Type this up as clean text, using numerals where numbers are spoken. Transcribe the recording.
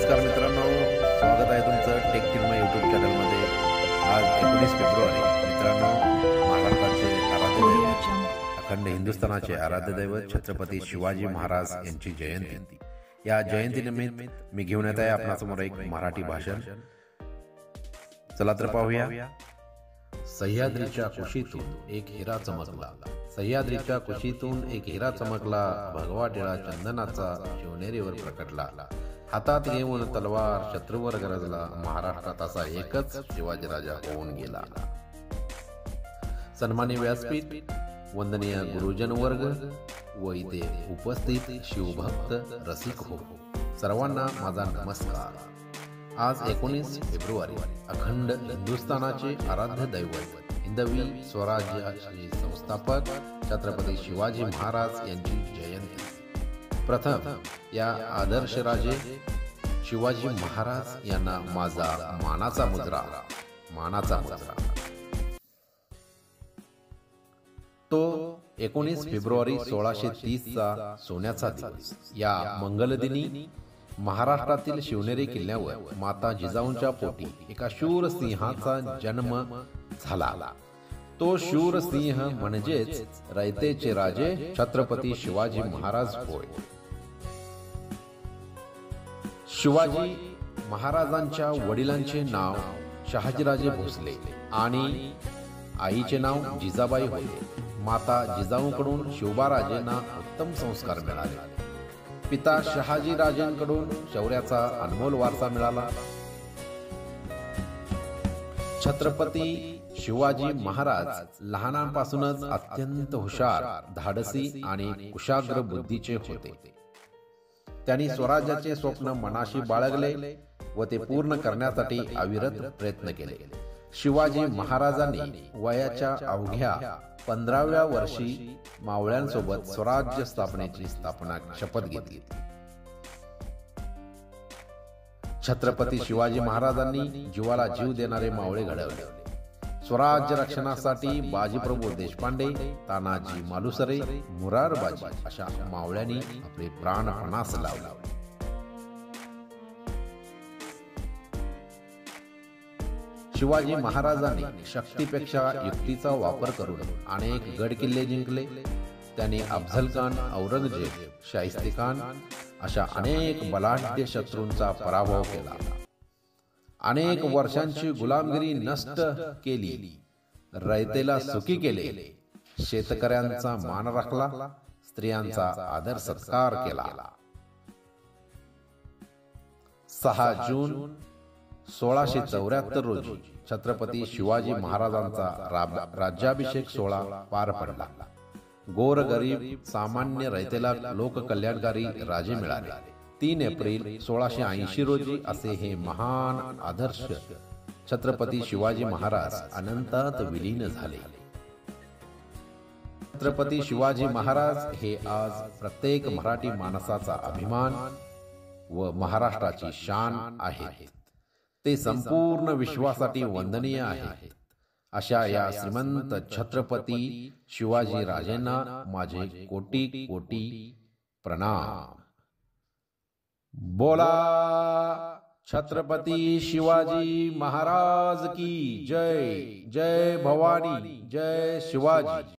नमस्कार मित्रांनो, स्वागत आहे तुमचं टेक चिन्मय यूट्यूब चॅनलमध्ये। आज 19 फेब्रुवारी मित्रांनो, महाराष्ट्राचे आराध्य दैवत, अखंड हिंदुस्थानाचे आराध्य दैवत छत्रपती शिवाजी महाराज यांची जयंती। या जयंतीनिमित्त मी घेऊन येत आहे आपणासमोर एक मराठी भाषण। चला तर पाहूया। सह्याद्रीच्या कुशीतून एक हिरा चमकला, सह्याद्रीच्या कुशीतून एक हिरा चमकला, भगवा टिळा चंदनाचा शिवनेरीवर प्रकटला, हातात घेऊन तलवार शत्रूवर गरजला, महाराष्ट्रात असा एकच शिवाजी राजा होऊन गेला। सन्माननीय व्यासपीठ, वंदनीय गुरुजन वर्ग व इथे उपस्थित शिवभक्त रसिक हो, सर्वांना माझा नमस्कार। आज 19 फेब्रुवारी अखंड हिंदुस्थानाचे आराध्य दैवत, हिंदवी स्वराज्याचे संस्थापक छत्रपती शिवाजी महाराज यांची जयंती। प्रथम या आदर्श राजे शिवाजी महाराज यांना माझा मानाचा मुजरा। तो 19 फेब्रुवारी 1630 चा सोन्याचा दिवस। या मंगलदिनी महाराष्ट्रातील शिवनेरी किल्ल्यावर माता जिजाऊंच्या पोटी एका शूर सिंहाचा जन्म झाला। तो शूर सिंह म्हणजेच रयतेचे राजे छत्रपती शिवाजी महाराज होय। शिवाजी महाराजांच्या वडिलांचे नाव शहाजीराजे भोसले आणि आईचे नाव जिजाबाई होते। माता जिजाऊंकडून शिवबाराजेंना उत्तम संस्कार मिळाले। पिता शहाजीराजेंकडून शौर्याचा अनमोल वारसा मिळाला। छत्रपती शिवाजी महाराज लहानांपासूनच अत्यंत हुशार, धाडसी आणि कुशाग्र बुद्धीचे होते। त्यांनी स्वराज्याचे स्वप्न मनाशी बाळगले व ते पूर्ण करण्यासाठी अविरत प्रयत्न केले। शिवाजी महाराजांनी वयाच्या अवघ्या 15व्या वर्षी मावळ्यांसोबत स्वराज्य स्थापनेची शपथ घेतली। छत्रपती शिवाजी महाराजांनी जीवाला जीव देणारे मावळे घडवले। स्वराज्य रक्षणासाठी बाजीप्रभू देशपांडे, तानाजी मालुसरे, मुरारबाजी अशा मावळ्यांनी आपले प्राण पणास लावले। शिवाजी महाराजांनी शक्तीपेक्षा युक्तीचा वापर करून अनेक गड किल्ले जिंकले। त्यांनी अफझल खान, औरंगजेब, शाहिस्तेखान अशा अनेक बलाढ्य शत्रूंचा पराभव केला। अनेक वर्षांची गुलामगिरी नष्ट केली, रयतेला सुखी केले, शेतकऱ्यांचा मान राखला, स्त्रियांचा आदर सत्कार केला। 6 जून 1674 रोजी छत्रपती शिवाजी महाराजांचा राज्याभिषेक सोहळा पार पडला। गोरगरीब सामान्य रयतेला लोककल्याणकारी राजे मिळाले। 3 एप्रिल 1680 रोजी असे हे महान आदर्श छत्रपती शिवाजी महाराज अनंतात विलीन झाले। छत्रपती शिवाजी महाराज हे आज प्रत्येक मराठी माणसाचा अभिमान व महाराष्ट्राची शान आहेत। ते संपूर्ण विश्वासाठी वंदनीय आहेत। अशा या श्रीमंत छत्रपती शिवाजी राजेंना माझे कोटी कोटी प्रणाम। बोला छत्रपती शिवाजी महाराज की जय। जय भवानी, जय शिवाजी।